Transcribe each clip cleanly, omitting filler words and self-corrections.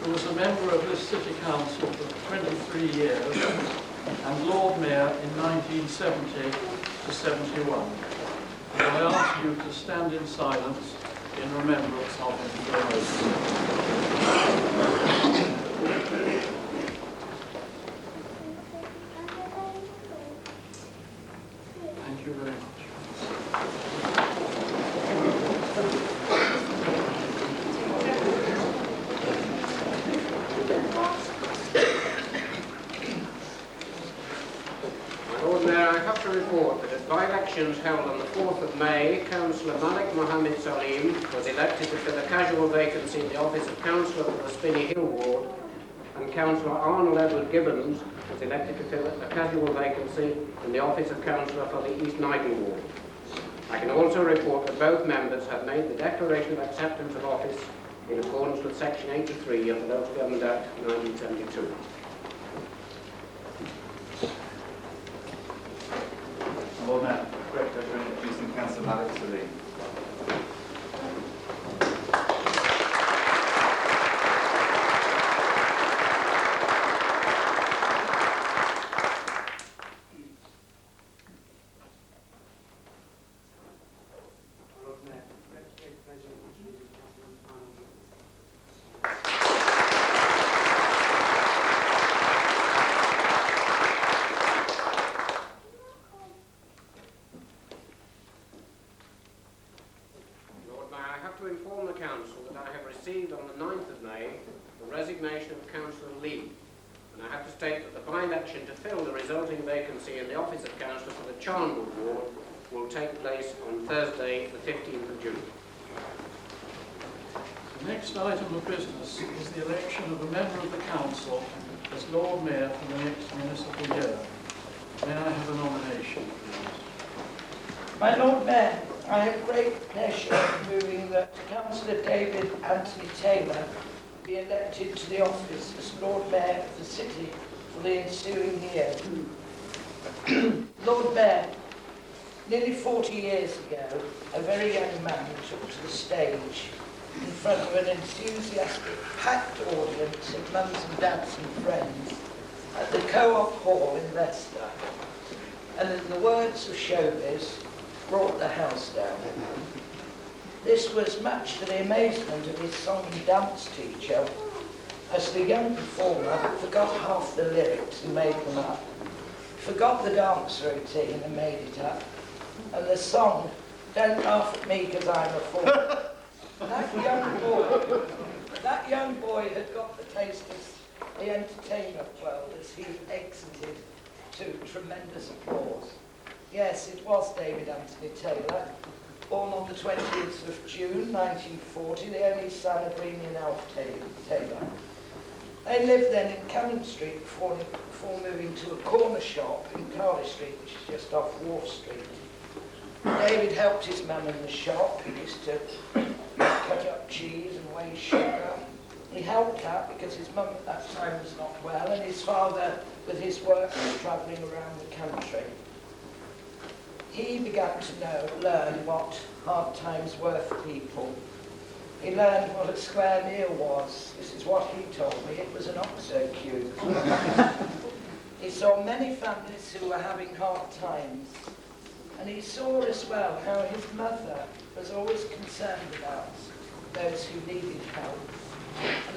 who was a member of this City Council for 23 years and Lord Mayor in 1970 to 71. And I ask you to stand in silence in remembrance of him for a moment. Thank you very much. Report that at by-elections held on the 4th of May, Councillor Malik Mohammed Salim was elected to fill a casual vacancy in the office of Councillor for the Spinney Hill Ward, and Councillor Arnold Edward Gibbons was elected to fill a casual vacancy in the office of Councillor for the East Knighton Ward. I can also report that both members have made the declaration of acceptance of office in accordance with Section 83 of the Local Government Act 1972. Lord Mayor, great pleasure in introducing Councillor Malik Salim. received on the 9th of May the resignation of Councillor Lee, and I have to state that the by-election to fill the resulting vacancy in the office of Councillor for the Charnwood ward will take place on Thursday, the 15th of June. The next item of business is the election of a member of the council as Lord Mayor for the next municipal year. May I have a nomination, please? My Lord Mayor, I have great pleasure in moving that Councillor David Anthony Taylor be elected to the office as Lord Mayor of the City for the ensuing year. Lord Mayor, nearly 40 years ago, a very young man took to the stage in front of an enthusiastic, packed audience of mums and dads and friends at the Co-op Hall in Leicester, and in the words of showbiz, brought the house down. This was much to the amazement of his song and dance teacher, as the young performer forgot half the lyrics and made them up, forgot the dance routine and made it up, and the song, "Don't Laugh at Me Because I'm a Fool." That young boy had got the taste of the entertainment world as he exited to tremendous applause. Yes, it was David Anthony Taylor, born on the 20th of June 1940, the only son of Breamy and Alf Taylor. They lived then in Cannon Street before moving to a corner shop in Carley Street, which is just off Wharf Street. David helped his mum in the shop. He used to cut up cheese and weigh sugar. He helped out because his mum at that time was not well, and his father, with his work, was travelling around the country. He began to learn what hard times were for people. He learned what a square meal was. This is what he told me. It was an OXO cube. He saw many families who were having hard times. And he saw as well how his mother was always concerned about those who needed help. And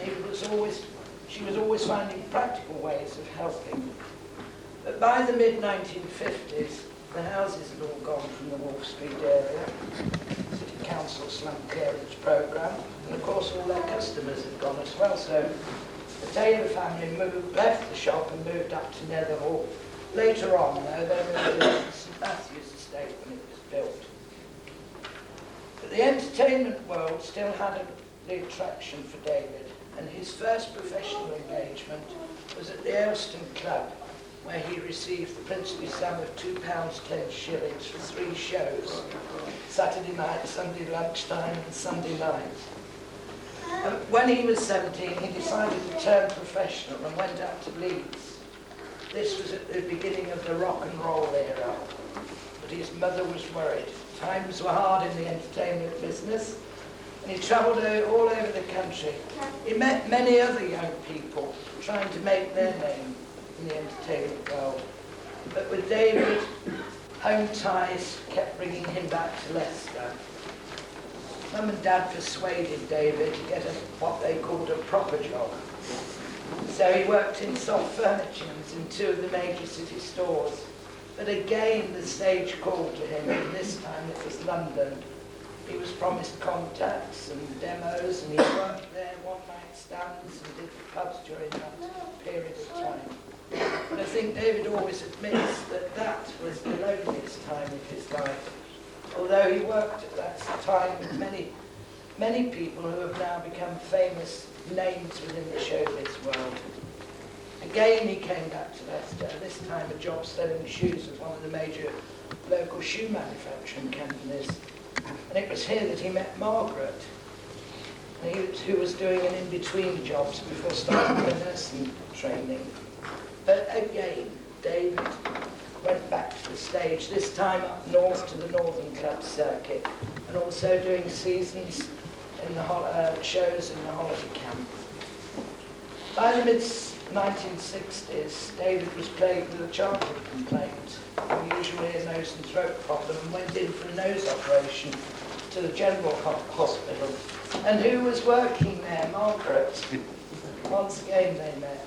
she was always finding practical ways of helping. But by the mid-1950s, the houses had all gone from the Wharf Street area, City Council slum clearance programme, and of course all their customers had gone as well. So the Taylor family left the shop and moved up to Netherhall. Later on, though, they moved to St Matthew's estate when it was built. But the entertainment world still had the attraction for David, and his first professional engagement was at the Ayleston Club, where he received the princely sum of £2.10 for 3 shows, Saturday night, Sunday lunchtime and Sunday night. When he was 17, he decided to turn professional and went up to Leeds. This was at the beginning of the rock and roll era, but his mother was worried. Times were hard in the entertainment business, and he travelled all over the country. He met many other young people trying to make their name in the entertainment world. But with David, home ties kept bringing him back to Leicester. Mum and Dad persuaded David to get what they called a proper job. So he worked in soft furnishings in 2 of the major city stores. But again, the stage called to him, and this time it was London. He was promised contacts and demos, and he worked there one-night stands and did the pubs during that period of time. But I think David always admits that that was the loneliest time of his life. Although he worked at that time with many people who have now become famous names within the showbiz world. Again, he came back to Leicester, this time a job selling shoes with one of the major local shoe manufacturing companies. And it was here that he met Margaret, who was doing an in-between jobs before starting the nursing training. But again, David went back to the stage, this time up north to the Northern Club circuit, and also doing seasons in the shows in the holiday camp. By the mid-1960s, David was plagued with a childhood complaint, usually a nose and throat problem, and went in for a nose operation to the General Hospital. And who was working there? Margaret. Once again they met.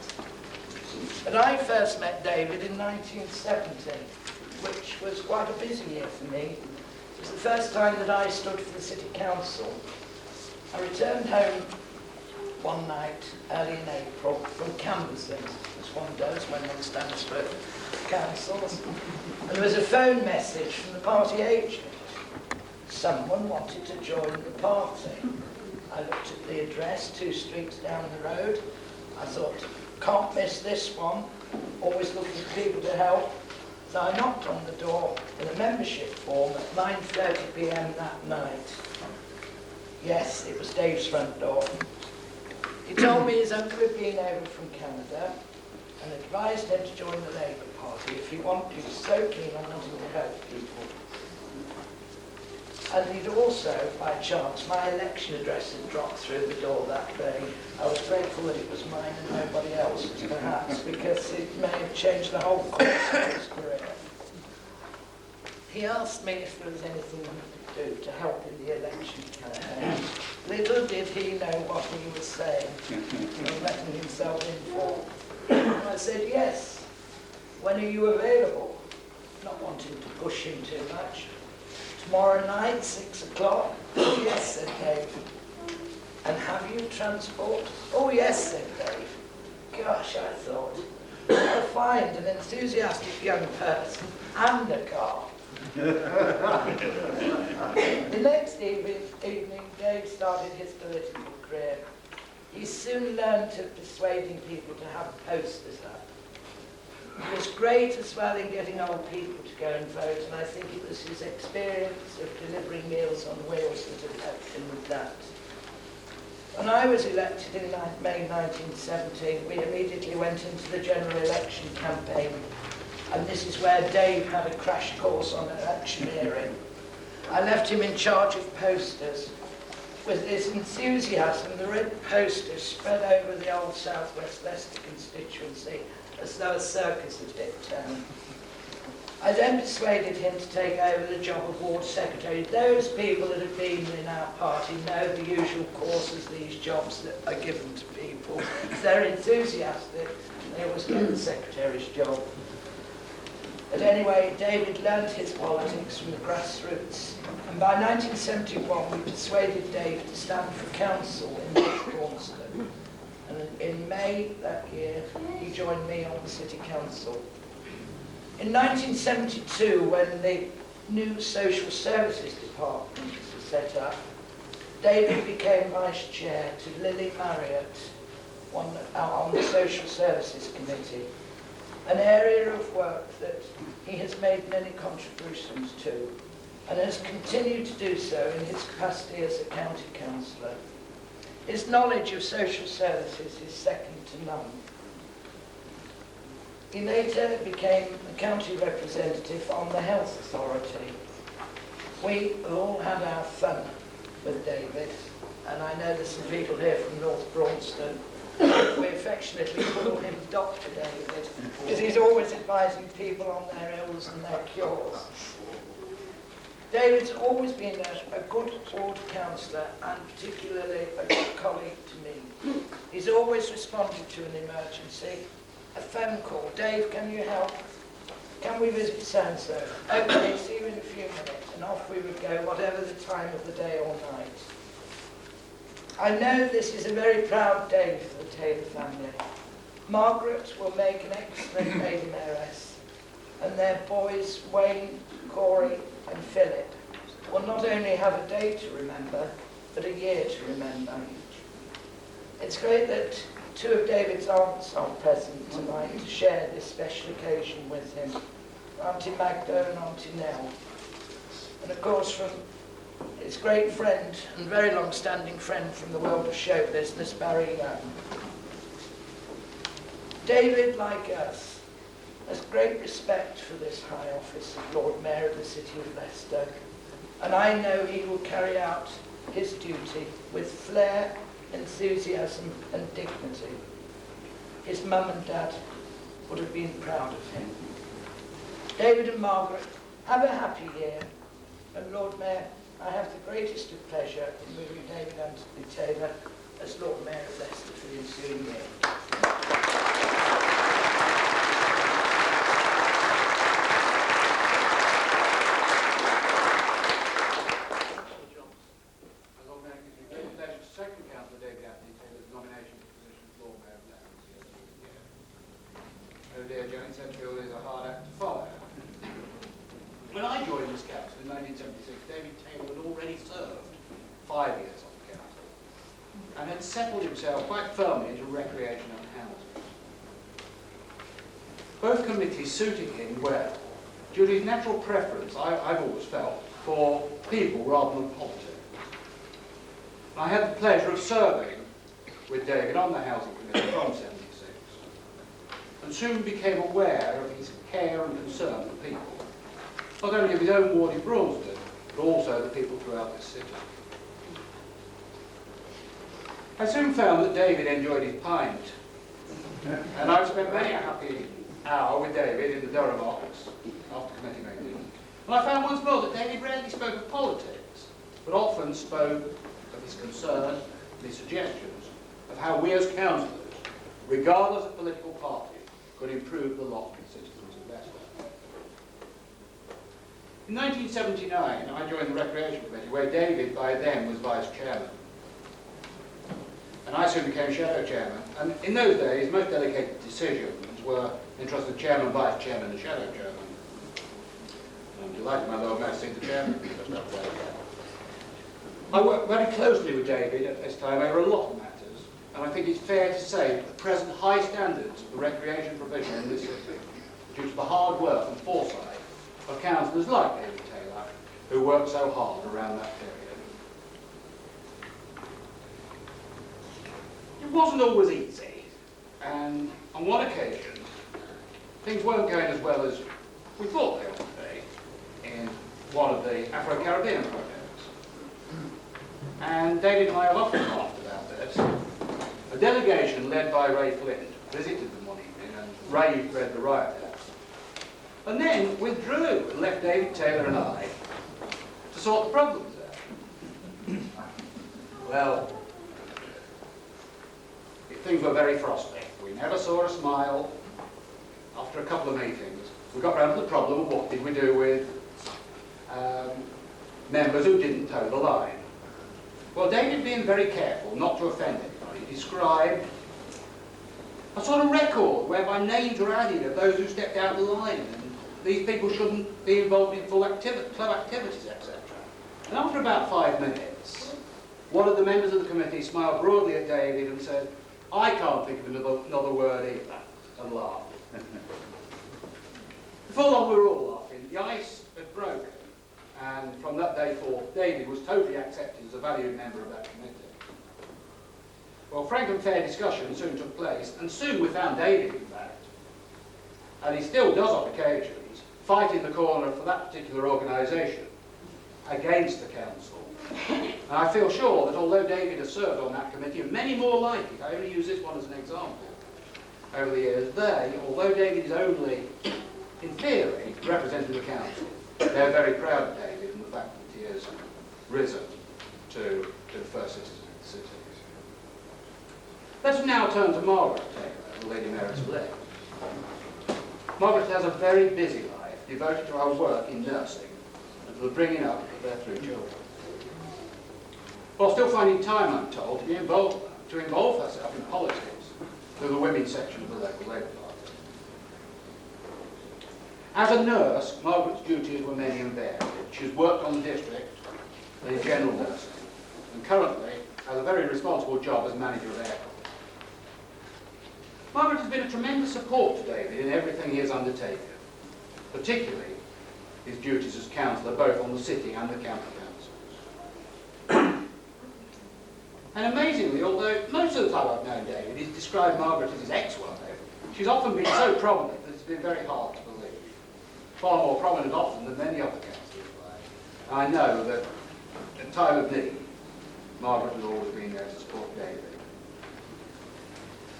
But I first met David in 1970, which was quite a busy year for me. It was the first time that I stood for the City Council. I returned home one night early in April from canvassing, as one does when one stands for councils. And there was a phone message from the party agent. Someone wanted to join the party. I looked at the address, 2 streets down the road. I thought, can't miss this one. Always looking for people to help. So I knocked on the door with a membership form at 9:30 p.m. that night. Yes, it was Dave's front door. He told me his uncle had been over from Canada and advised him to join the Labour Party if he wanted. He was so keen on wanting to help people. And he'd also, by chance, my election address had dropped through the door that day. I was grateful that it was mine and nobody else's, perhaps, because it may have changed the whole course of his career. He asked me if there was anything he could do to help in the election campaign. Little did he know what he was saying and letting himself in for. And I said, yes. When are you available? Not wanting to push him too much. Tomorrow night, 6 o'clock? Yes, said Dave. And have you transport? Oh, yes, said Dave. Gosh, I thought, I'll find an enthusiastic young person and a car. The next evening, Dave started his political career. He soon learned to persuading people to have posters up. He was great as well in getting old people to go and vote, and I think it was his experience of delivering meals on wheels that had helped him with that. When I was elected in May 1970, we immediately went into the general election campaign, and this is where Dave had a crash course on electioneering. I left him in charge of posters. With his enthusiasm, the red posters spread over the old South West Leicester constituency as though a circus had hit town. I then persuaded him to take over the job of ward secretary. Those people that have been in our party know the usual course of these jobs that are given to people. If they're enthusiastic, they always get the secretary's job. But anyway, David learnt his politics from the grassroots. And by 1971, we persuaded Dave to stand for council in North Braunston. And in May that year, he joined me on the city council. In 1972, when the new social services department was set up, David became vice chair to Lily Marriott on the social services committee, an area of work that he has made many contributions to and has continued to do so in his capacity as a county councillor. His knowledge of social services is second to none. He later became a county representative on the Health Authority. We all had our fun with David, and I know there's some people here from North Braunston. We affectionately call him Dr. David, because he's always advising people on their ills and their cures. David's always been a good ward councillor and particularly a good colleague to me. He's always responded to an emergency. A phone call, Dave, can you help? Can we visit so-and-so? Okay, see you in a few minutes. And off we would go, whatever the time of the day or night. I know this is a very proud day for the Taylor family. Margaret will make an excellent Lady Mayoress, and their boys, Wayne, Corey and Philip, will not only have a day to remember, but a year to remember. It's great that two of David's aunts are present tonight to share this special occasion with him, Auntie Magda and Auntie Nell. And of course from his great friend and very long-standing friend from the world of show business, Barry Young. David, like us, has great respect for this high office of Lord Mayor of the City of Leicester, and I know he will carry out his duty with flair, enthusiasm and dignity. His mum and dad would have been proud of him. David and Margaret, have a happy year, and Lord Mayor, I have the greatest of pleasure in moving David Anthony Taylor as Lord Mayor of Leicester for the ensuing year. Second Councillor David Anthony Taylor's nomination. When I joined this council in 1976, David Taylor had already served 5 years on the council and had settled himself quite firmly into recreation and housing. Both committees suited him well due to his natural preference, I've always felt, for people rather than politics. I had the pleasure of serving with David on the Housing Committee from '76 and soon became aware of his care and concern for people, not only of his own ward in Braunston, but also the people throughout this city. I soon found that David enjoyed his pint, and I've spent many a happy hour with David in the Durham office after committee meetings. And I found once more that David rarely spoke of politics, but often spoke of his concern and his suggestions of how we as councillors, regardless of political party, could improve the lot of the citizens of Leicester. In 1979, I joined the Recreation Committee, where David, by then, was Vice Chairman. And I soon became Shadow Chairman. And in those days, most delicate decisions were entrusted to Chairman, Vice Chairman and Shadow Chairman. I'm delighted my Lord Mayor to see the Chairman. I worked very closely with David at this time over a lot of matters, and I think it's fair to say that the present high standards of the recreation provision in this city, due to the hard work and foresight of councillors like David Taylor, who worked so hard around that period. It wasn't always easy, and on one occasion, things weren't going as well as we thought they would be in one of the Afro-Caribbean projects. And David and I have often laughed about this. A delegation led by Ray Flint visited them one evening, and Ray read the riot act, and then withdrew and left David Taylor and I to sort the problems out. Well, things were very frosty. We never saw a smile. After a couple of meetings, we got round to the problem of what did we do with members who didn't toe the line. Well, David, being very careful not to offend anybody, described a sort of record whereby names were added of those who stepped out of the line, and these people shouldn't be involved in club activities, etc. And after about 5 minutes, one of the members of the committee smiled broadly at David and said, "I can't think of another word either," and laughed. Before long we were all laughing. The ice had broken, and from that day forth, David was totally accepted as a valued member of that committee. Well, frank and fair discussion soon took place, and soon we found David, in fact, and he still does on occasions, fight in the corner for that particular organisation against the council. And I feel sure that although David has served on that committee, and many more like it, I only use this one as an example, over the years, although David is only, in theory, representing the council, they're very proud of David and the fact that he has risen to the first citizen of the city. Let's now turn to Margaret Taylor, the Lady Mayor's elect. Margaret has a very busy life devoted to her work in nursing and to the bringing up of their 3 children. While still finding time, I'm told, to involve herself in politics through the women's section of the local Labour Party. As a nurse, Margaret's duties were many and varied. She has worked on the district and in general nursing, and currently has a very responsible job as manager of airport. Margaret has been a tremendous support to David in everything he has undertaken, particularly his duties as councillor both on the city and the county councils. And amazingly, although most of the time I've known David, he's described Margaret as his ex-wife, she's often been so prominent that it's been very hard to believe. Far more prominent often than many other councillors were. I know that at time of need, Margaret has always been there to support David.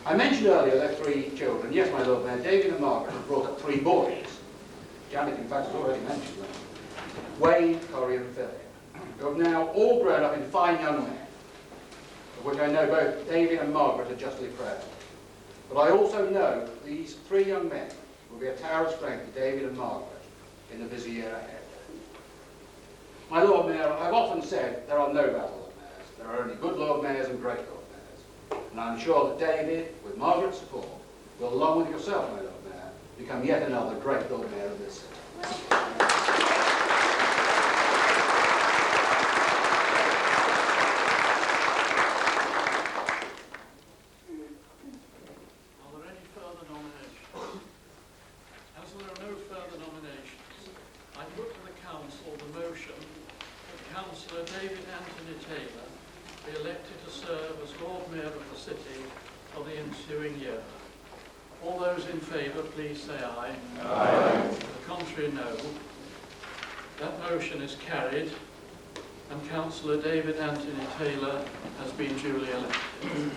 I mentioned earlier their 3 children. Yes, my Lord Mayor, David and Margaret have brought up 3 boys. Janet, in fact, has already mentioned them. Wayne, Corrie and Philip, who have now all grown up in fine young men, of which I know both David and Margaret are justly proud. But I also know that these 3 young men will be a tower of strength to David and Margaret in the busy year ahead. My Lord Mayor, I've often said there are no bad Lord Mayors. There are only good Lord Mayors and great Lord Mayors. And I'm sure that David, with Margaret's support, will, along with yourself, my Lord Mayor, become yet another great Lord Mayor of this city. put to the Council the motion that Councillor David Anthony Taylor be elected to serve as Lord Mayor of the City for the ensuing year. All those in favour, please say aye. Aye. The contrary, no. That motion is carried, and Councillor David Anthony Taylor has been duly elected.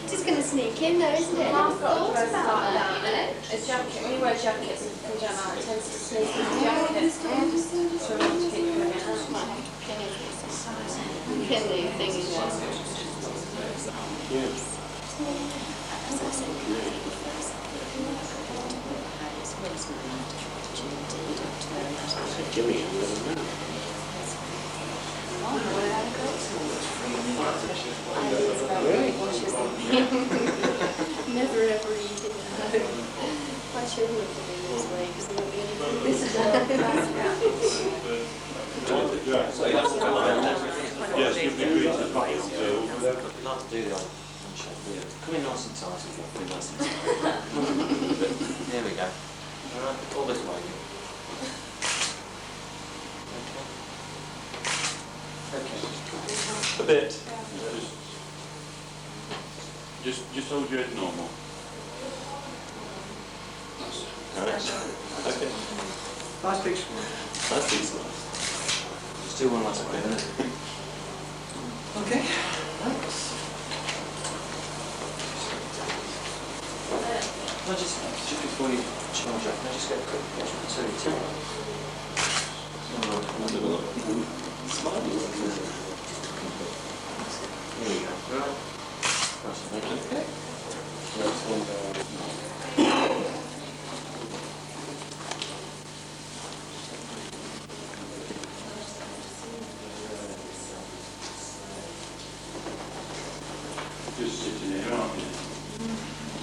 Just going to sneak in though, isn't it? I've thought about that. A jacket, when you wear jackets and come down out, it tends to sneak in the jacket. So we need to keep coming out. Kinley thing is one. Never ever eat it. My children have been this way because they won't be anything this Yes, you've been good to fight. We'd like to do the old handshake. Come in nice and tight if you want to be nice and tight. There we go. Alright, all this way. Okay. A bit. Just hold your head normal. Alright. Okay. Nice big smile. Nice big smile. Just do one last bit, innit? Okay. Thanks. Can I just before you charge up, can I just get a quick picture of the two? Here we go. Right. Nice, thank you. Okay. Next one. Just sitting here, aren't you?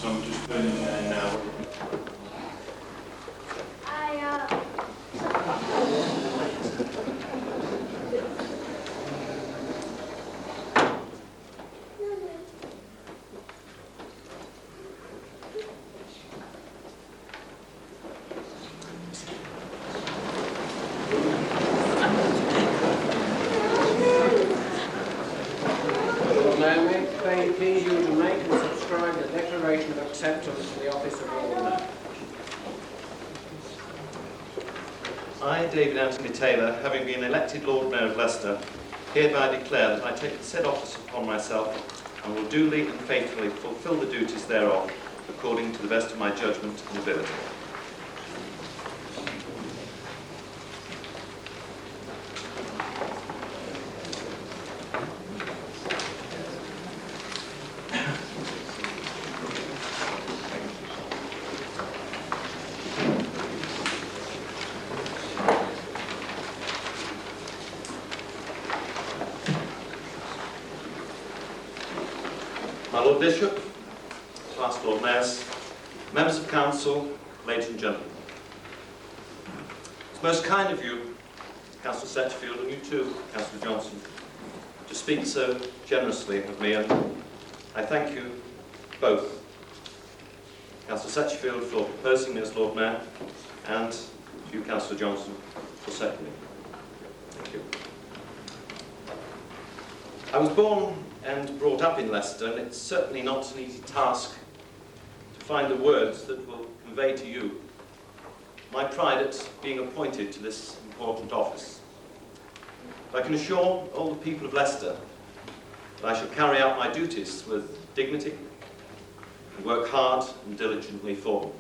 So I'm just going in there. Lord Mayor, may it please you to make and subscribe the declaration of acceptance to the office of Lord Mayor. I, David Anthony Taylor, having been elected Lord Mayor of Leicester, hereby declare that I take the said office upon myself and will duly and faithfully fulfil the duties thereof according to the best of my judgment and ability. My Lord Bishop, Class Lord Mayors, Members of Council, ladies and gentlemen. It's most kind of you, Councillor Setchfield, and you too, Councillor Johnson, to speak so generously of me, and I thank you both, Councillor Setchfield for proposing me as Lord Mayor, and you, Councillor Johnson, for seconding. Thank you. I was born and brought up in Leicester, and it's certainly not an easy task to find the words that will convey to you my pride at being appointed to this important office. But I can assure all the people of Leicester that I shall carry out my duties with dignity and work hard and diligently for them.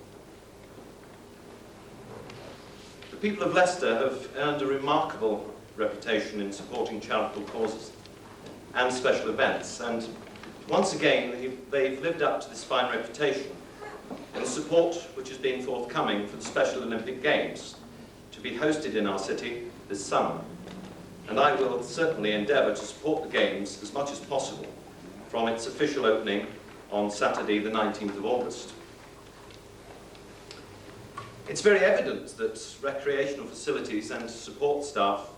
The people of Leicester have earned a remarkable reputation in supporting charitable causes and special events, and once again they've lived up to this fine reputation in the support which has been forthcoming for the Special Olympic Games to be hosted in our city this summer. And I will certainly endeavour to support the Games as much as possible from its official opening on Saturday the 19th of August. It's very evident that recreational facilities and support staff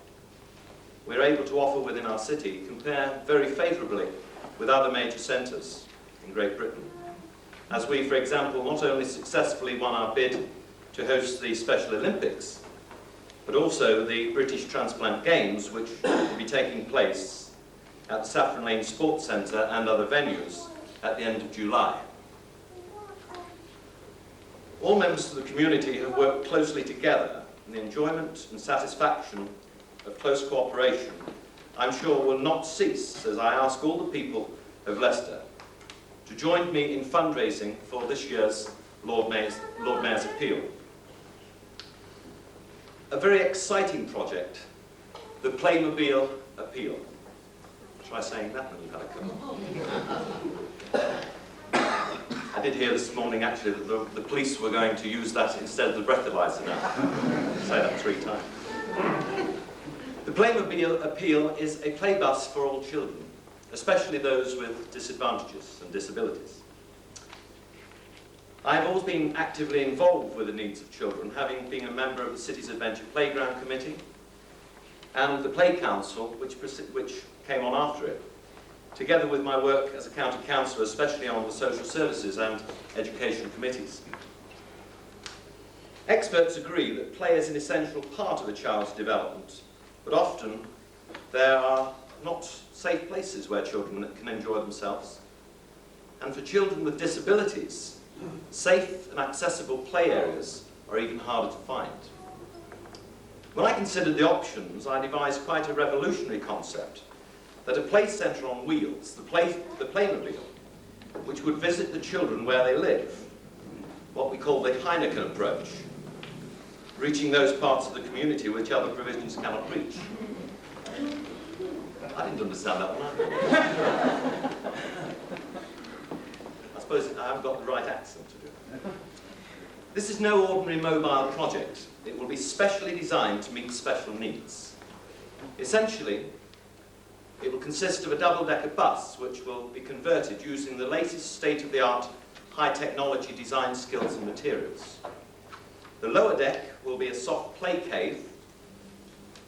we're able to offer within our city compare very favourably with other major centres in Great Britain, as we, for example, not only successfully won our bid to host the Special Olympics, but also the British Transplant Games, which will be taking place at the Saffron Lane Sports Centre and other venues at the end of July. All members of the community have worked closely together in the enjoyment and satisfaction of close cooperation, I'm sure will not cease as I ask all the people of Leicester to join me in fundraising for this year's Lord Mayor's Appeal. A very exciting project, the Playmobil Appeal. Try saying that when you've had a cup. I did hear this morning actually that the police were going to use that instead of the breathalyzer now. Say that 3 times. The Playmobil Appeal is a playbus for all children, especially those with disadvantages and disabilities. I have always been actively involved with the needs of children, having been a member of the City's Adventure Playground Committee and the Play Council, which came on after it, together with my work as a county councillor, especially on the social services and education committees. Experts agree that play is an essential part of a child's development, but often there are not safe places where children can enjoy themselves. And for children with disabilities, safe and accessible play areas are even harder to find. When I considered the options, I devised quite a revolutionary concept that a play centre on wheels, the Playmobile, which would visit the children where they live, what we call the Heineken approach, reaching those parts of the community which other provisions cannot reach. I didn't understand that one. I suppose I haven't got the right accent to do it. This is no ordinary mobile project. It will be specially designed to meet special needs. Essentially, it will consist of a double-decker bus which will be converted using the latest state-of-the-art high technology design skills and materials. The lower deck will be a soft play cave,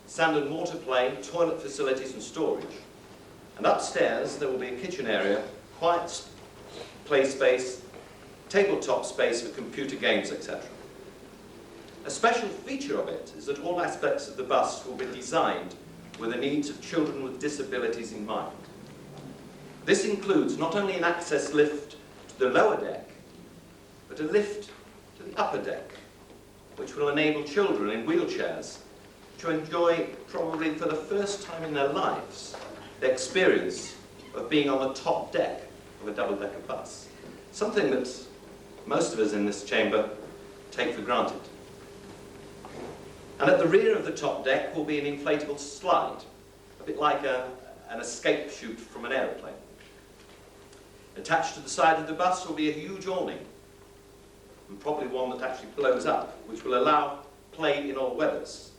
sand and water play, toilet facilities and storage. And upstairs there will be a kitchen area, quiet play space, tabletop space for computer games, etc. A special feature of it is that all aspects of the bus will be designed with the needs of children with disabilities in mind. This includes not only an access lift to the lower deck, but a lift to the upper deck, which will enable children in wheelchairs to enjoy, probably for the first time in their lives, the experience of being on the top deck of a double-decker bus. Something that most of us in this chamber take for granted. And at the rear of the top deck will be an inflatable slide, a bit like an escape chute from an aeroplane. Attached to the side of the bus will be a huge awning, and probably one that actually blows up, which will allow play in all weathers,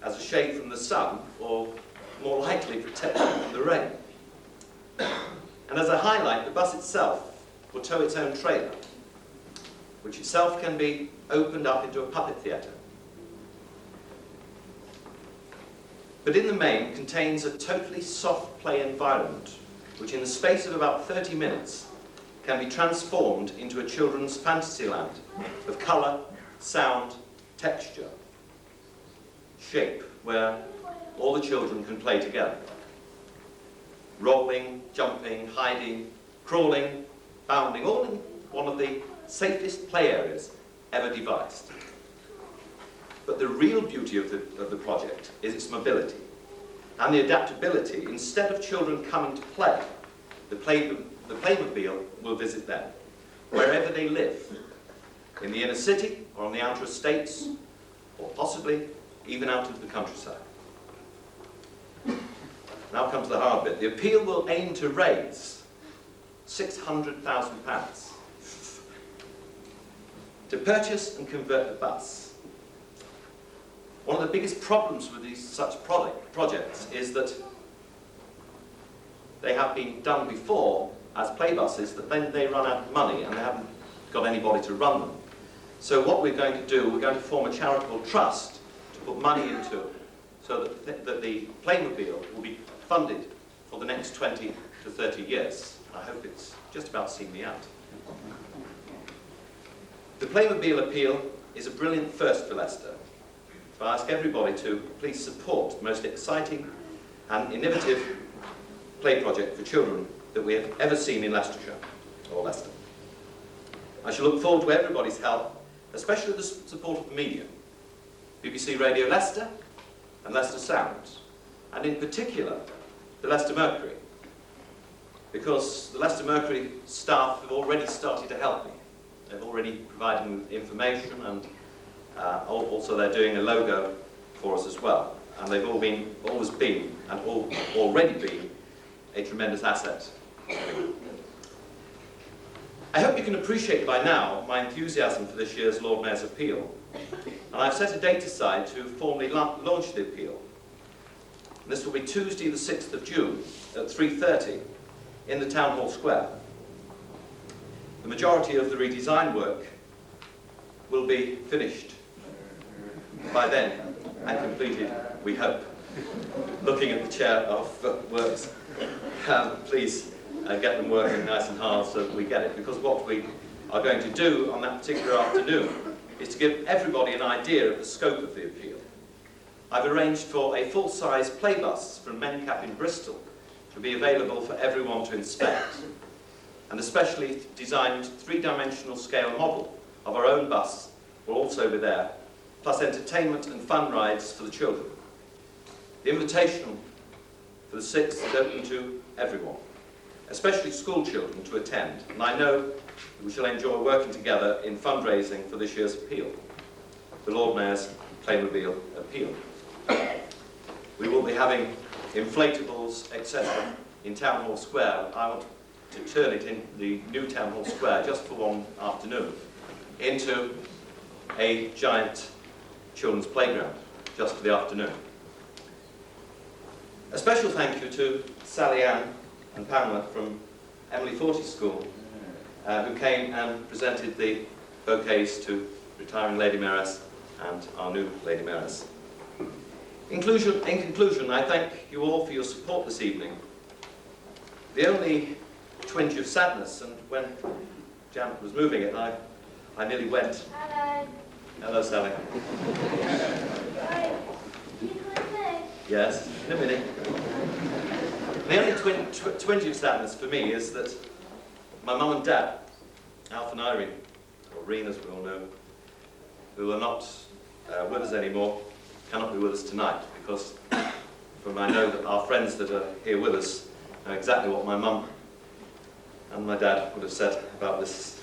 as a shade from the sun, or more likely protection from the rain. And as a highlight, the bus itself will tow its own trailer, which itself can be opened up into a puppet theatre. But in the main contains a totally soft play environment, which in the space of about 30 minutes can be transformed into a children's fantasy land of colour, sound, texture, shape, where all the children can play together. Rolling, jumping, hiding, crawling, bounding, all in one of the safest play areas ever devised. But the real beauty of the project is its mobility and the adaptability. Instead of children coming to play, the Playmobil will visit them, wherever they live, in the inner city or on the outer estates, or possibly even out into the countryside. Now comes the hard bit. The appeal will aim to raise £600,000 to purchase and convert the bus. One of the biggest problems with such projects is that they have been done before as play buses, that then they run out of money and they haven't got anybody to run them. So what we're going to do, we're going to form a charitable trust to put money into it, so that the Playmobil will be funded for the next 20 to 30 years. I hope it's just about seen me out. The Playmobil appeal is a brilliant first for Leicester. So I ask everybody to please support the most exciting and innovative play project for children that we have ever seen in Leicestershire, or Leicester. I shall look forward to everybody's help, especially the support of the media, BBC Radio Leicester and Leicester Sound, and in particular the Leicester Mercury, because the Leicester Mercury staff have already started to help me. They've already provided me with information, and also they're doing a logo for us as well. And they've always been and already been a tremendous asset. I hope you can appreciate by now my enthusiasm for this year's Lord Mayor's appeal. And I've set a date aside to formally launch the appeal. And this will be Tuesday the 6th of June at 3:30 in the Town Hall Square. The majority of the redesign work will be finished by then and completed, we hope. Looking at the chair of works, please get them working nice and hard so that we get it, because what we are going to do on that particular afternoon is to give everybody an idea of the scope of the appeal. I've arranged for a full-size play bus from Mencap in Bristol to be available for everyone to inspect, and a specially designed three-dimensional scale model of our own bus will also be there, plus entertainment and fun rides for the children. The invitation for the 6th is open to everyone, especially school children, to attend, and I know that we shall enjoy working together in fundraising for this year's appeal, the Lord Mayor's Playmobil appeal. We will be having inflatables, etc. in Town Hall Square. I want to turn it in the new Town Hall Square, just for one afternoon, into a giant children's playground, just for the afternoon. A special thank you to Sally Ann and Pamela from Emily Fortey School who came and presented the bouquets to retiring Lady Mayoress and our new Lady Mayoress. In conclusion, I thank you all for your support this evening. The only twinge of sadness, and when Janet was moving it, I nearly went. Hello. Hello, Sally. Right. You going there? Yes, in a minute. The only twinge of sadness for me is that my mum and dad, Alf and Irene, or Reen as we all know, who are not with us anymore, cannot be with us tonight, because I know that our friends that are here with us know exactly what my mum and my dad would have said about this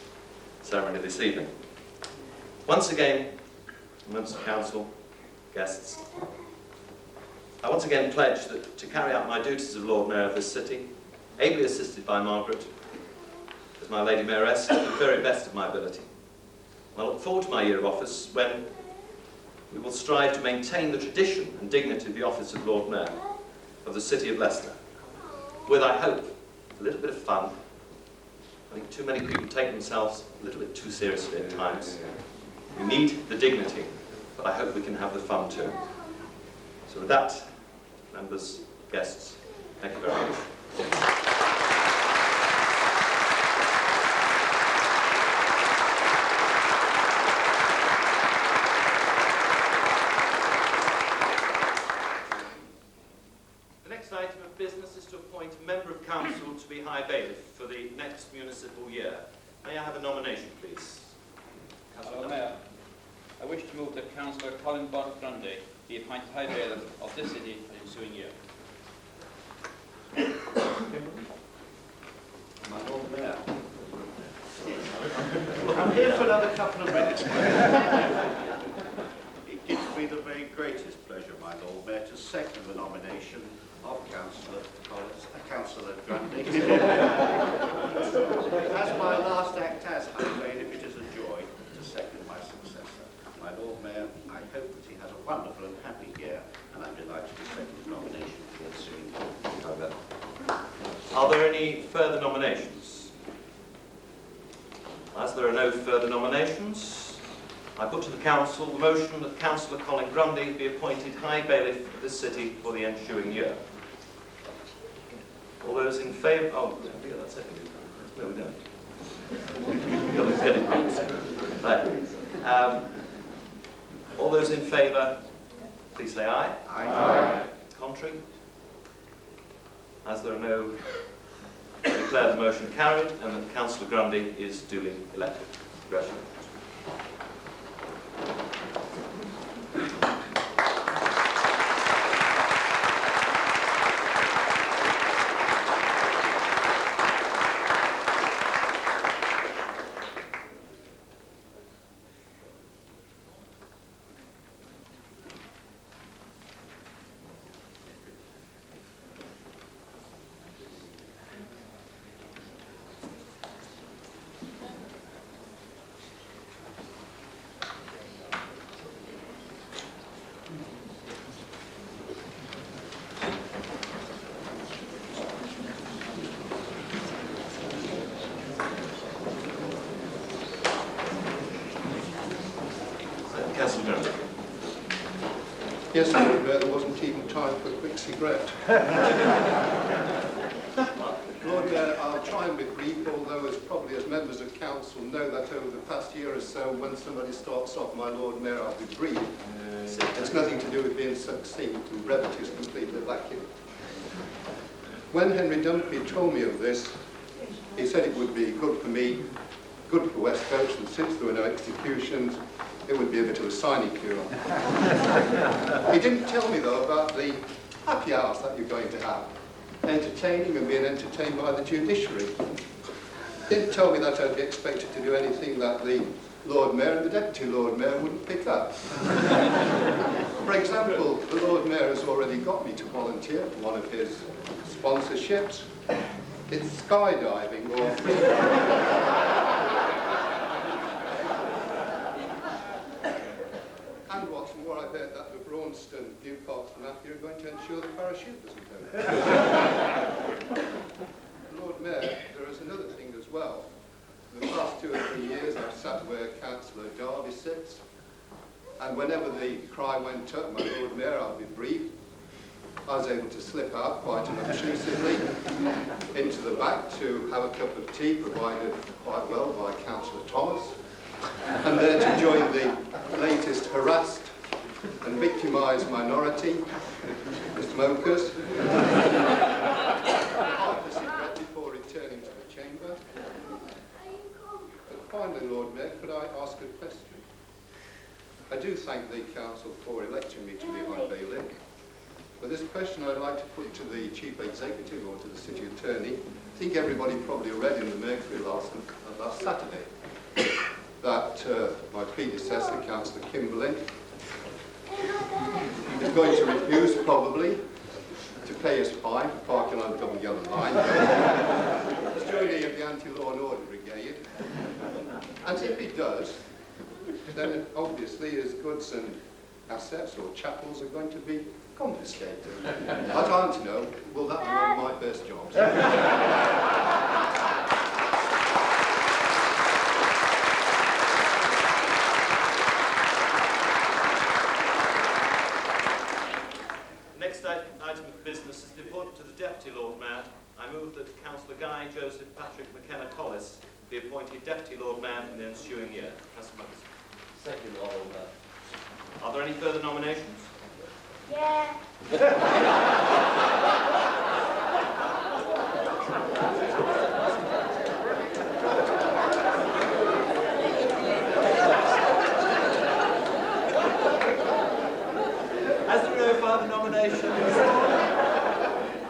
ceremony this evening. Once again, members of council, guests, I once again pledge that to carry out my duties as Lord Mayor of this city, ably assisted by Margaret, as my Lady Mayoress, to the very best of my ability. I look forward to my year of office when we will strive to maintain the tradition and dignity of the office of Lord Mayor of the City of Leicester, with, I hope, a little bit of fun. I think too many people take themselves a little bit too seriously at times. We need the dignity, but I hope we can have the fun too. So with that, members, guests, thank you very much. The next item of business is to appoint a member of council to be High Bailiff for the next municipal year. May I have a nomination, please? Hello, Mayor. I wish to move that Councillor Colin Grundy be appointed High Bailiff of this city for the ensuing year. My Lord Mayor. I'm here for another couple of minutes. It gives me the very greatest pleasure, my Lord Mayor, to second the nomination of Councillor Grundy. As my last act as High Bailiff, it is a joy to second my successor. My Lord Mayor, I hope that he has a wonderful and happy year, and I'm delighted to second the nomination for the ensuing year. Are there any further nominations? As there are no further nominations, I put to the council the motion that Councillor Colin Grundy be appointed High Bailiff of this city for the ensuing year. All those in favour? Oh, yeah, that's it. No, we don't. Right. All those in favour, please say aye. Aye. Contrary? As there are no, I declare the motion carried and that Councillor Grundy is duly elected. Congratulations. Yes, Lord Mayor, there wasn't even time for a quick cigarette. Lord Mayor, I'll try and be brief, although as probably as members of council know that over the past year or so, when somebody starts off, my Lord Mayor, I'll be brief. It's nothing to do with being succinct, and brevity is completely lacking. When Henry Dunphy told me of this, he said it would be good for me, good for West Coast, and since there were no executions, it would be a bit of a sinecure. He didn't tell me, though, about the happy hours that you're going to have, entertaining and being entertained by the judiciary. Didn't tell me that I'd be expected to do anything that the Lord Mayor and the Deputy Lord Mayor wouldn't pick up. For example, the Lord Mayor has already got me to volunteer for one of his sponsorships. It's skydiving or... And what's more, I've heard that the Braunston, Newcastle and Matthew are going to ensure the parachute doesn't go. Lord Mayor, there is another thing as well. Councillor Derby sits. And whenever the cry went up, my Lord Mayor, I'll be brief, I was able to slip out quite unobtrusively into the back to have a cup of tea provided quite well by Councillor Thomas, and there to join the latest harassed and victimised minority, the smokers, before returning to the chamber. But finally, Lord Mayor, could I ask a question? I do thank the council for electing me to the High Bailey. But this question I'd like to put to the Chief Executive or to the City Attorney. I think everybody probably read in the Mercury last Saturday that my predecessor, Councillor Kimberlin, is going to refuse probably to pay his fine for parking on the double yellow line. He's joining of the Anti-Law and Order Brigade. And if he does, then obviously his goods and assets or chattels are going to be confiscated. I'd like to know, will that be one of my first jobs? Next item of business is the appointment to the Deputy Lord Mayor. I move that Councillor Guy Joseph Patrick McKenna Collis be appointed Deputy Lord Mayor in the ensuing year. Councillor Mullins. Second, Lord Mayor. Are there any further nominations? Yeah. As there are no further nominations,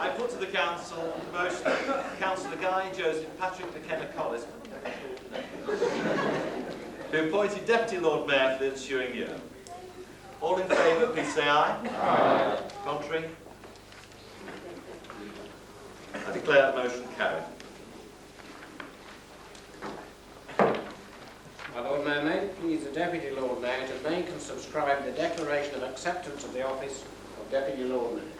I put to the council the motion that Councillor Guy Joseph Patrick McKenna Collis be appointed Deputy Lord Mayor for the ensuing year. All in favour, please say aye. Aye. Contrary? I declare that motion carried. My Lord Mayor, may it please the Deputy Lord Mayor to make and subscribe the declaration of acceptance of the office of Deputy Lord Mayor.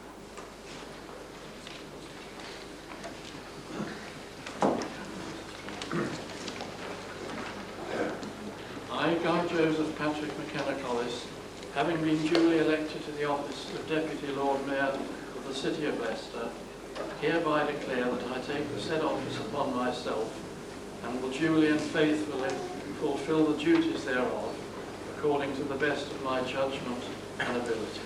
I, Guy Joseph Patrick McKenna Collis, having been duly elected to the office of Deputy Lord Mayor of the City of Leicester, hereby declare that I take the said office upon myself and will duly and faithfully fulfil the duties thereof according to the best of my judgment and ability.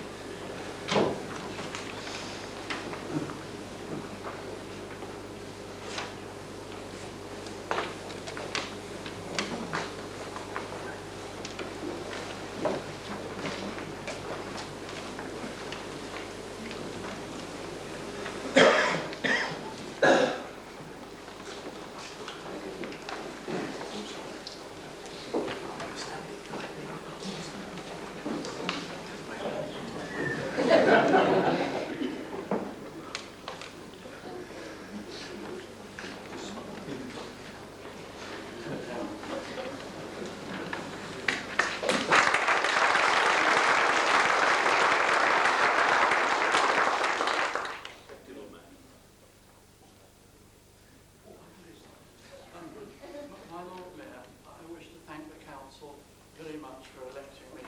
My Lord Mayor, I wish to thank the council very much for electing me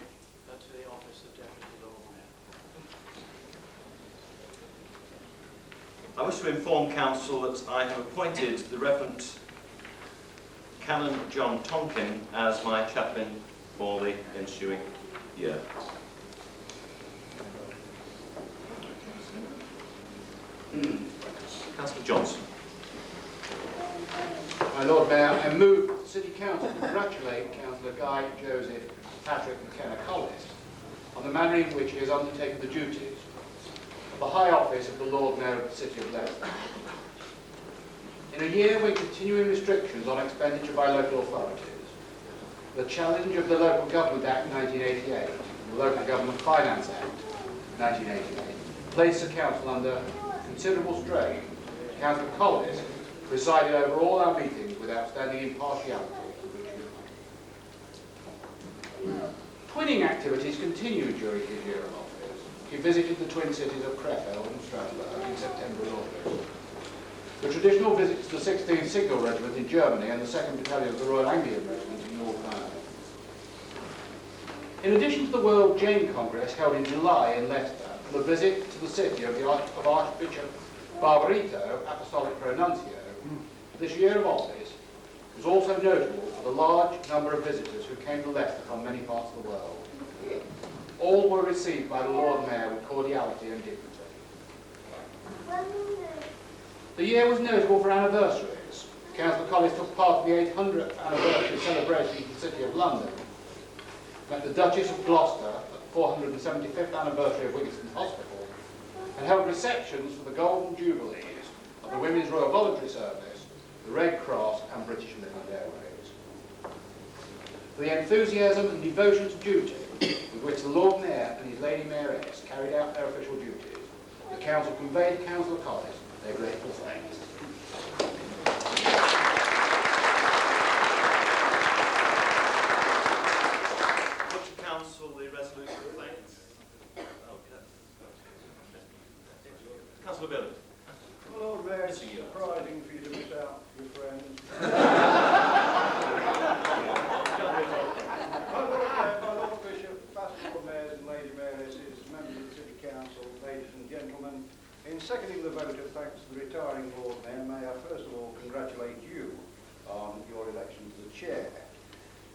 to the office of Deputy Lord Mayor. I wish to inform council that I have appointed the Reverend Canon John Tonkin as my chaplain for the ensuing year. Councillor Johnson. My Lord Mayor, I move that the City Council congratulate Councillor Guy Joseph Patrick McKenna Collis on the manner in which he has undertaken the duties of the high office of the Lord Mayor of the City of Leicester. In a year when continuing restrictions on expenditure by local authorities, the challenge of the Local Government Act 1988, the Local Government Finance Act 1988, placed the Council under considerable strain, Councillor Collis presided over all our meetings with outstanding impartiality. Twinning activities continued during his year of office. He visited the twin cities of Krefeld and Strasbourg in September and August. The traditional visits to the 16th Signal Regiment in Germany and the 2nd Battalion of the Royal Anglian Regiment in Northern Ireland. In addition to the World Jain Congress held in July in Leicester, and the visit to the city of Archbishop Barbarito, Apostolic Pronuncio, this year of office was also notable for the large number of visitors who came to Leicester from many parts of the world. All were received by the Lord Mayor with cordiality and dignity. The year was notable for anniversaries. Councillor Collis took part in the 800th anniversary celebration of the City of London, met the Duchess of Gloucester at the 475th anniversary of Wigston Hospital, and held receptions for the Golden Jubilees of the Women's Royal Voluntary Service, the Red Cross and British Midland Airways. For the enthusiasm and devotion to duty with which the Lord Mayor and his Lady Mayoress carried out their official duties, the Council conveyed to Councillor Collis their grateful thanks. Put to Council the resolution of thanks. Councillor Billy. Well, Lord Mayor, it's surprising for you to miss out your friends. My Lord Bishop, Pastoral Mayors and Lady Mayoresses, members of the City Council, ladies and gentlemen, in seconding the vote of thanks to the retiring Lord Mayor, may I first of all congratulate you on your election to the chair.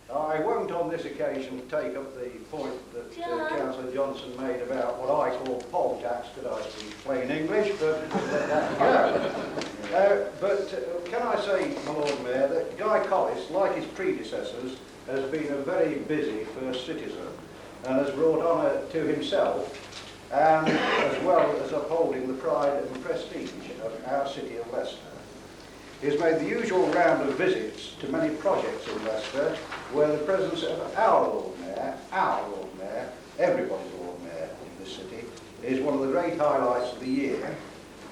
I won't on this occasion take up the point that Councillor Johnson made about what I call poll tax, could I speak plain English, but let that go. But can I say, my Lord Mayor, that Guy Collis, like his predecessors, has been a very busy first citizen and has brought honour to himself and as well as upholding the pride and prestige of our city of Leicester. He has made the usual round of visits to many projects in Leicester where the presence of our Lord Mayor, everybody's Lord Mayor in this city, is one of the great highlights of the year,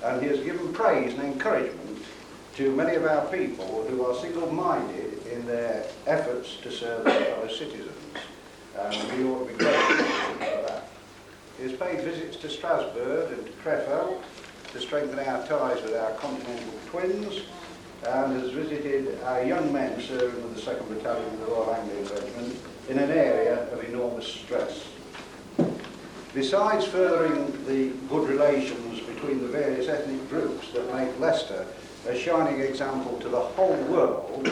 and he has given praise and encouragement to many of our people who are single-minded in their efforts to serve their fellow citizens, and we ought to be grateful for that. He has paid visits to Strasbourg and to Krefeld to strengthen our ties with our continental twins, and has visited our young men serving with the 2nd Battalion of the Royal Anglian Regiment in an area of enormous stress. Besides furthering the good relations between the various ethnic groups that make Leicester a shining example to the whole world,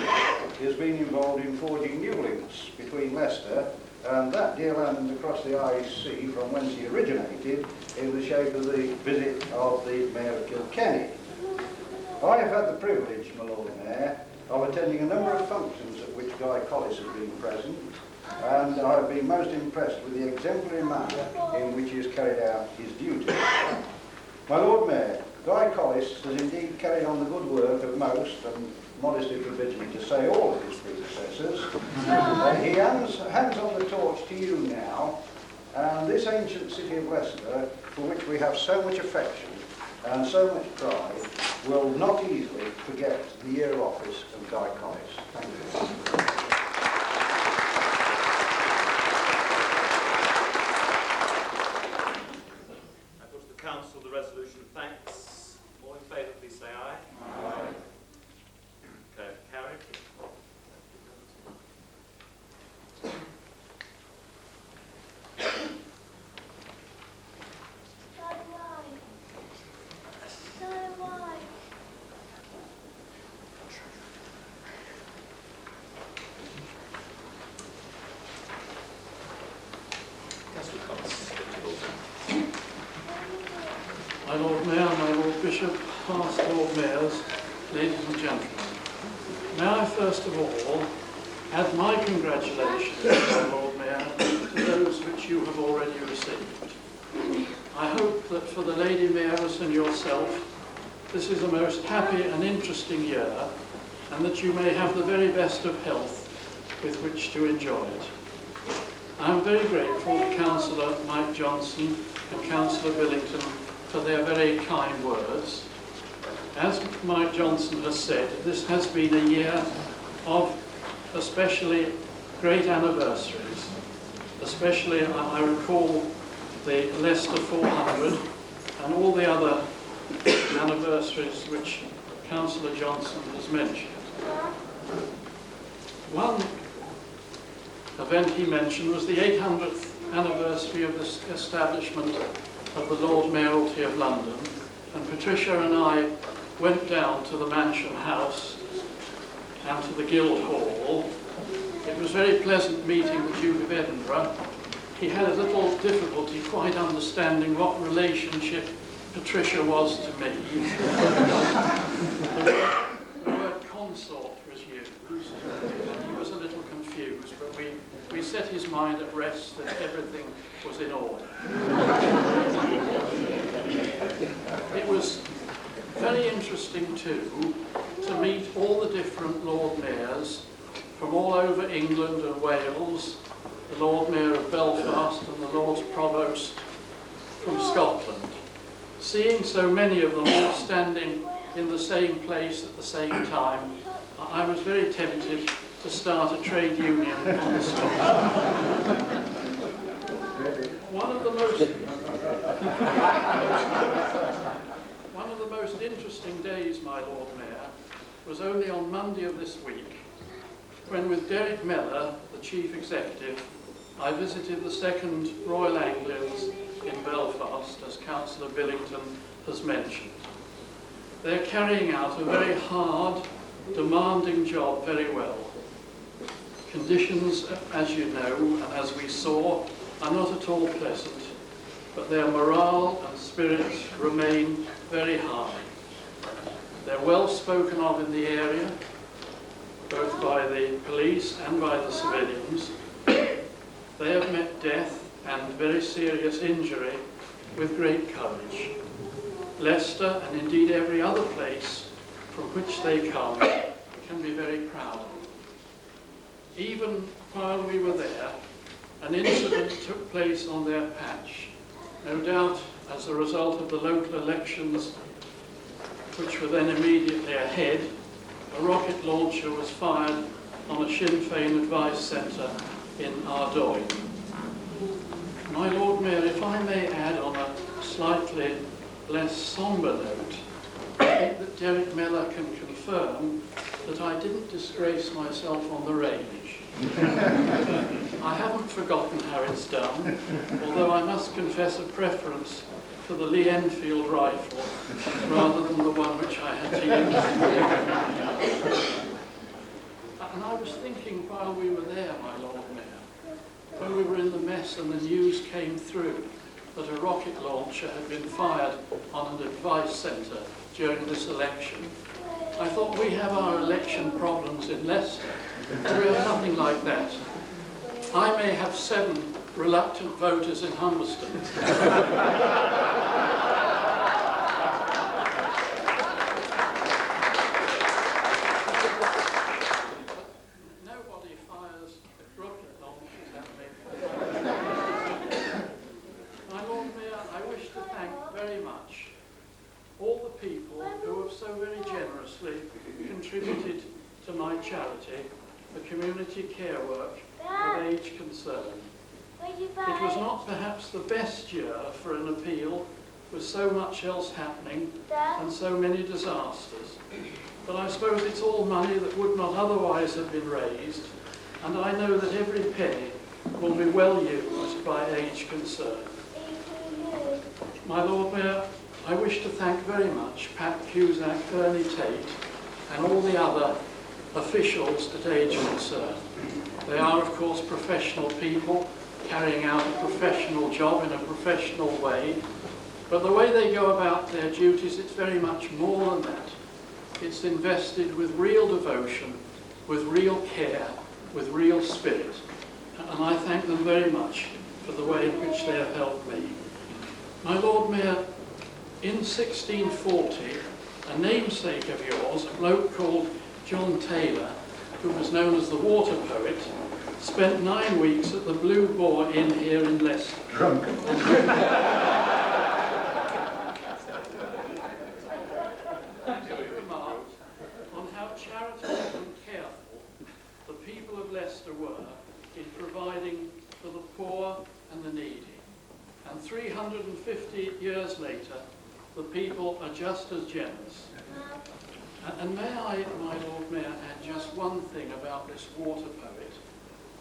he has been involved in forging new links between Leicester and that dear land across the Irish Sea from whence he originated in the shape of the visit of the Mayor of Kilkenny. I have had the privilege, my Lord Mayor, of attending a number of functions at which Guy Collis has been present, and I have been most impressed with the exemplary manner in which he has carried out his duties. My Lord Mayor, Guy Collis has indeed carried on the good work of most, and modestly forbids me to say all of his predecessors. He hands on the torch to you now, and this ancient city of Leicester, for which we have so much affection and so much pride, will not easily forget the year of office of Guy Collis. Thank you. I put to the Council the resolution of thanks. All in favour, please say aye. Aye. Okay, carried. My Lord Mayor, my Lord Bishop, past Lord Mayors, ladies and gentlemen, may I first of all add my congratulations, my Lord Mayor, to those which you have already received. I hope that for the Lady Mayoress and yourself, this is a most happy and interesting year, and that you may have the very best of health with which to enjoy it. I am very grateful to Councillor Mike Johnson and Councillor Billington for their very kind words. As Mike Johnson has said, this has been a year of especially great anniversaries. Especially, I recall the Leicester 400 and all the other anniversaries which Councillor Johnson has mentioned. One event he mentioned was the 800th anniversary of the establishment of the Lord Mayoralty of London, and Patricia and I went down to the Mansion House and to the Guildhall. It was very pleasant meeting the Duke of Edinburgh. He had a little difficulty quite understanding what relationship Patricia was to me. The word consort was used, and he was a little confused, but we set his mind at rest that everything was in order. It was very interesting too to meet all the different Lord Mayors from all over England and Wales, the Lord Mayor of Belfast and the Lord Provost from Scotland. Seeing so many of them all standing in the same place at the same time, I was very tempted to start a trade union on the spot. One of the most interesting days, my Lord Mayor, was only on Monday of this week, when with Derek Mellor, the Chief Executive, I visited the 2nd Royal Anglians in Belfast, as Councillor Billington has mentioned. They're carrying out a very hard, demanding job very well. Conditions, as you know, and as we saw, are not at all pleasant, but their morale and spirits remain very high. They're well spoken of in the area, both by the police and by the civilians. They have met death and very serious injury with great courage. Leicester, and indeed every other place from which they come, can be very proud of. Even while we were there, an incident took place on their patch, no doubt as a result of the local elections which were then immediately ahead. A rocket launcher was fired on a Sinn Féin advice centre in Ardoyne. My Lord Mayor, if I may add on a slightly less sombre note, I think that Derek Mellor can confirm that I didn't disgrace myself on the range. I haven't forgotten how it's done, although I must confess a preference for the Lee Enfield rifle rather than the one which I had to use. And I was thinking while we were there, my Lord Mayor, when we were in the mess and the news came through that a rocket launcher had been fired on an advice centre during this election, I thought, we have our election problems in Leicester. We have nothing like that. I may have 7 reluctant voters in Humberston. Nobody fires rocket launchers at me. My Lord Mayor, I wish to thank very much all the people who have so very generously contributed to my charity, the community care work of Age Concern. It was not perhaps the best year for an appeal, with so much else happening and so many disasters. But I suppose it's all money that would not otherwise have been raised, and I know that every penny will be well used by Age Concern. My Lord Mayor, I wish to thank very much Pat Cusack, Ernie Tate, and all the other officials at Age Concern. They are, of course, professional people carrying out a professional job in a professional way, but the way they go about their duties, it's very much more than that. It's invested with real devotion, with real care, with real spirit, and I thank them very much for the way in which they have helped me. My Lord Mayor, in 1640, a namesake of yours, a bloke called John Taylor, who was known as the water poet, spent 9 weeks at the Blue Boar Inn here in Leicester. Drunk. He remarked on how charitable and careful the people of Leicester were in providing for the poor and the needy. And 350 years later, the people are just as generous. And may I, my Lord Mayor, add just one thing about this water poet.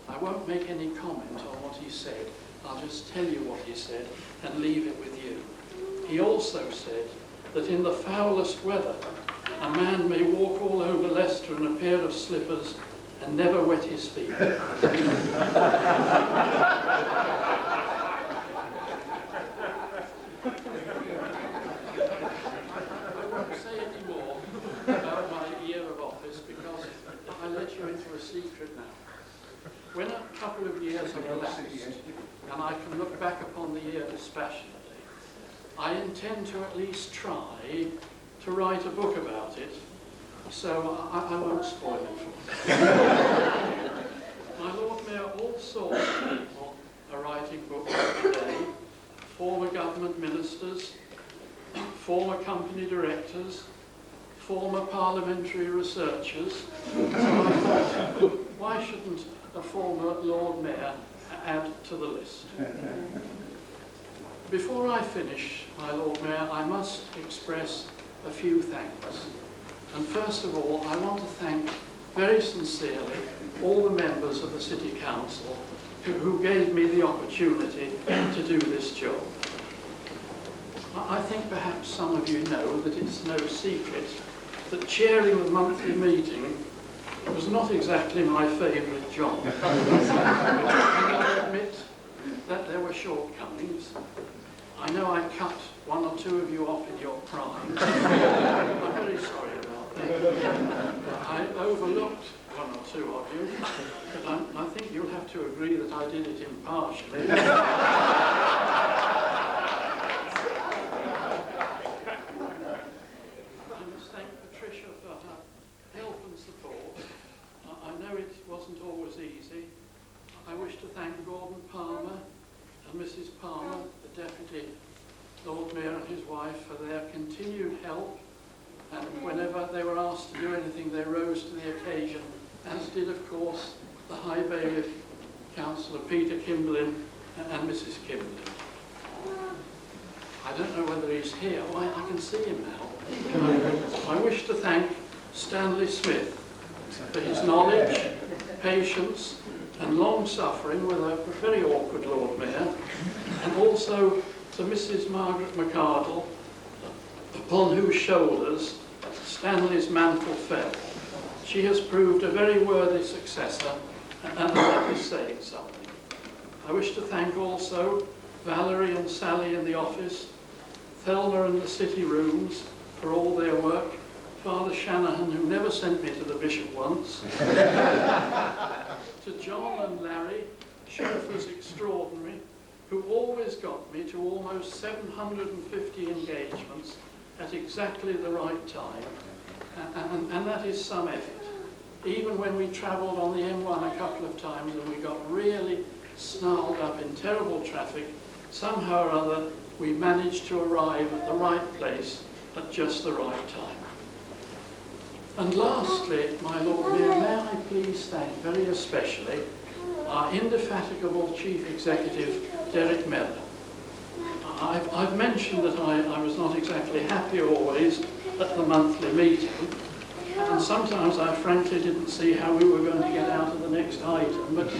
I won't make any comment on what he said. I'll just tell you what he said and leave it with you. He also said that in the foulest weather, a man may walk all over Leicester in a pair of slippers and never wet his feet. I won't say any more about my year of office because I let you into a secret now. When a couple of years have elapsed, and I can look back upon the year dispassionately, I intend to at least try to write a book about it, so I won't spoil it for you. My Lord Mayor, all sorts of people are writing books today. Former government ministers, former company directors, former parliamentary researchers. So I thought, why shouldn't a former Lord Mayor add to the list? Before I finish, my Lord Mayor, I must express a few thanks. And first of all, I want to thank very sincerely all the members of the City Council who gave me the opportunity to do this job. I think perhaps some of you know that it's no secret that chairing the monthly meeting was not exactly my favourite job. And I admit that there were shortcomings. I know I cut one or two of you off in your prime. I'm very sorry about that. I overlooked one or two of you, but I think you'll have to agree that I did it impartially. I must thank Patricia for her help and support. I know it wasn't always easy. I wish to thank Gordon Palmer and Mrs. Palmer, the Deputy Lord Mayor and his wife, for their continued help, and whenever they were asked to do anything they rose to the occasion, as did of course the High Bailiff, Councillor Peter Kimberlin and Mrs. Kimberlin. I don't know whether he's here. Why, I can see him now. I wish to thank Stanley Smith for his knowledge, patience and long suffering with a very awkward Lord Mayor, and also to Mrs. Margaret McArdle, upon whose shoulders Stanley's mantle fell. She has proved a very worthy successor, and that is saying something. I wish to thank also Valerie and Sally in the office, Thelma in the city rooms for all their work, Father Shanahan, who never sent me to the bishop once, to John and Larry, chauffeurs extraordinary, who always got me to almost 750 engagements at exactly the right time, and that is some effort. Even when we travelled on the M1 a couple of times and we got really snarled up in terrible traffic, somehow or other we managed to arrive at the right place at just the right time. And lastly, my Lord Mayor, may I please thank very especially our indefatigable Chief Executive, Derek Mellor. I've mentioned that I was not exactly happy always at the monthly meeting, and sometimes I frankly didn't see how we were going to get out of the next item, but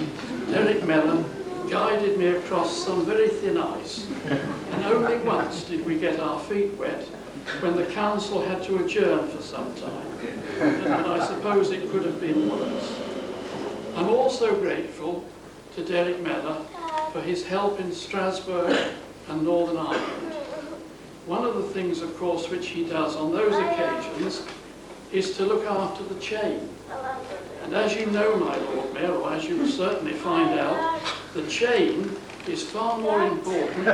Derek Mellor guided me across some very thin ice, and only once did we get our feet wet, when the council had to adjourn for some time, and I suppose it could have been worse. I'm also grateful to Derek Mellor for his help in Strasbourg and Northern Ireland. One of the things, of course, which he does on those occasions is to look after the chain. And as you know, my Lord Mayor, or as you will certainly find out, the chain is far more important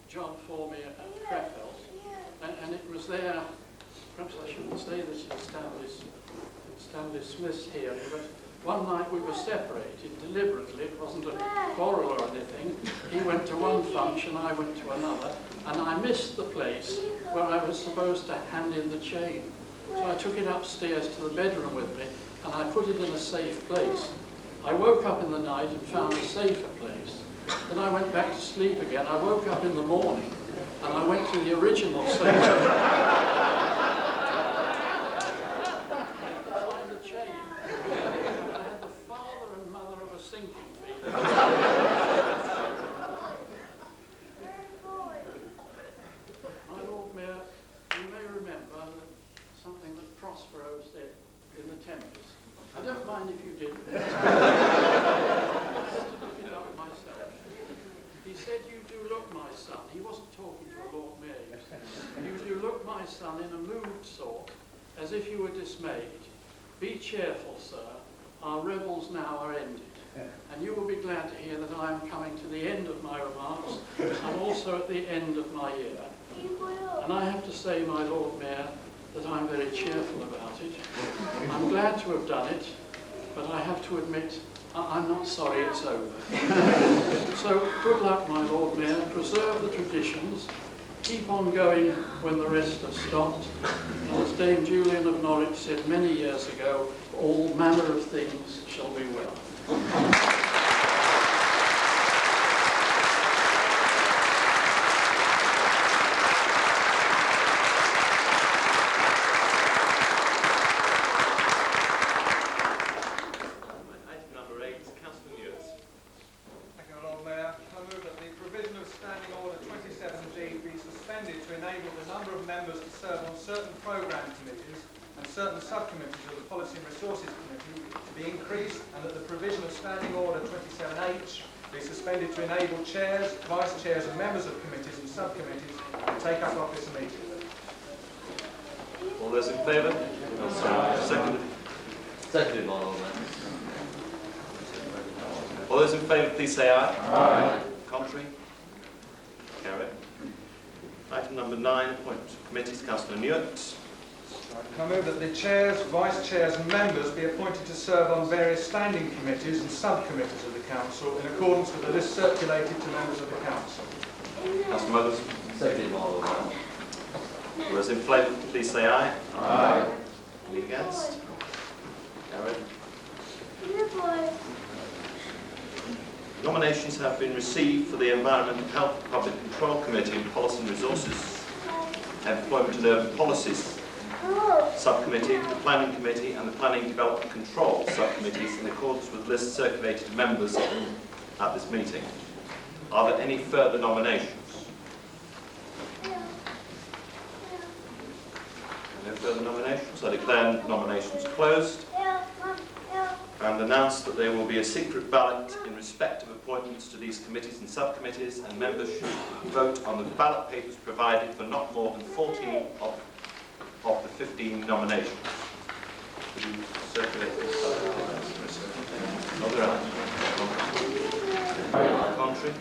job for me at Crefeld, and it was there, perhaps I shouldn't say this in Stanley Smith's hearing, but one night we were separated deliberately. It wasn't a quarrel or anything. He went to one function, I went to another, and I missed the place where I was supposed to hand in the chain. So I took it upstairs to the bedroom with me and I put it in a safe place. I woke up in the night and found a safer place. Then I went back to sleep again. I woke up in the morning and I went to the original safe. Find a chain. I had the father and mother of a sinking fee. My Lord Mayor, you may remember something that Prospero said in the Tempest. I don't mind if you did. I had to look it up myself. He said, "You do look, my son." He wasn't talking to a Lord Mayor. He said, "You do look, my son, in a moved sort, as if you were dismayed. Be cheerful, sir. Our revels now are ended. And you will be glad to hear that I am coming to the end of my remarks and also at the end of my year. And I have to say, my Lord Mayor, that I'm very cheerful about it. I'm glad to have done it, but I have to admit I'm not sorry it's over. So good luck, my Lord Mayor. Preserve the traditions. Keep on going when the rest have stopped. And as Dame Julian of Norwich said many years ago, all manner of things shall be well. Certain subcommittees of the Policy and Resources Committee to be increased, and that the provision of Standing Order 27H be suspended to enable chairs, vice chairs and members of committees and subcommittees to take up office immediately. All those in favour? Seconded. Seconded, my Lord Mayor. All those in favour, please say aye. Aye. Contrary? Carried. Item number 9, appointment of committees. Councillor Newitt. I move that the chairs, vice chairs and members be appointed to serve on various standing committees and subcommittees of the Council in accordance with the list circulated to members of the Council. Councillor Mothers. Seconded, my Lord Mayor. All those in favour, please say aye. Aye. Any against? Carried. Nominations have been received for the Environment, Health and Public Control Committee and Policy and Resources, Employment and Urban Policies Subcommittee, the Planning Committee and the Planning Development Control Subcommittees in accordance with lists circulated to members at this meeting. Are there any further nominations? No further nominations. I declare nominations closed and announce that there will be a secret ballot in respect of appointments to these committees and subcommittees, and members should vote on the ballot papers provided for not more than 14 of the 15 nominations. Will you circulate these ballot papers? Other ayes? Contrary?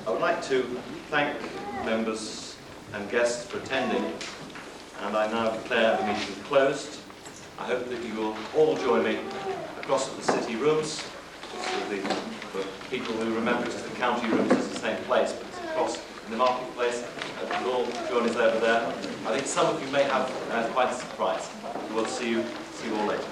I would like to thank members and guests for attending, and I now declare the meeting closed. I hope that you will all join me across at the city rooms. For people who remember it's the county rooms, it's the same place, but it's across in the marketplace. You'll all join us over there. I think some of you may have quite a surprise. We'll see you all later.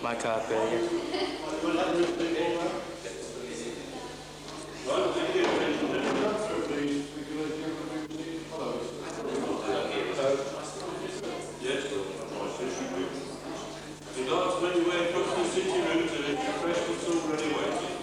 my card bearer. The last when you went across the city route to the refreshments already waiting.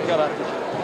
got after you.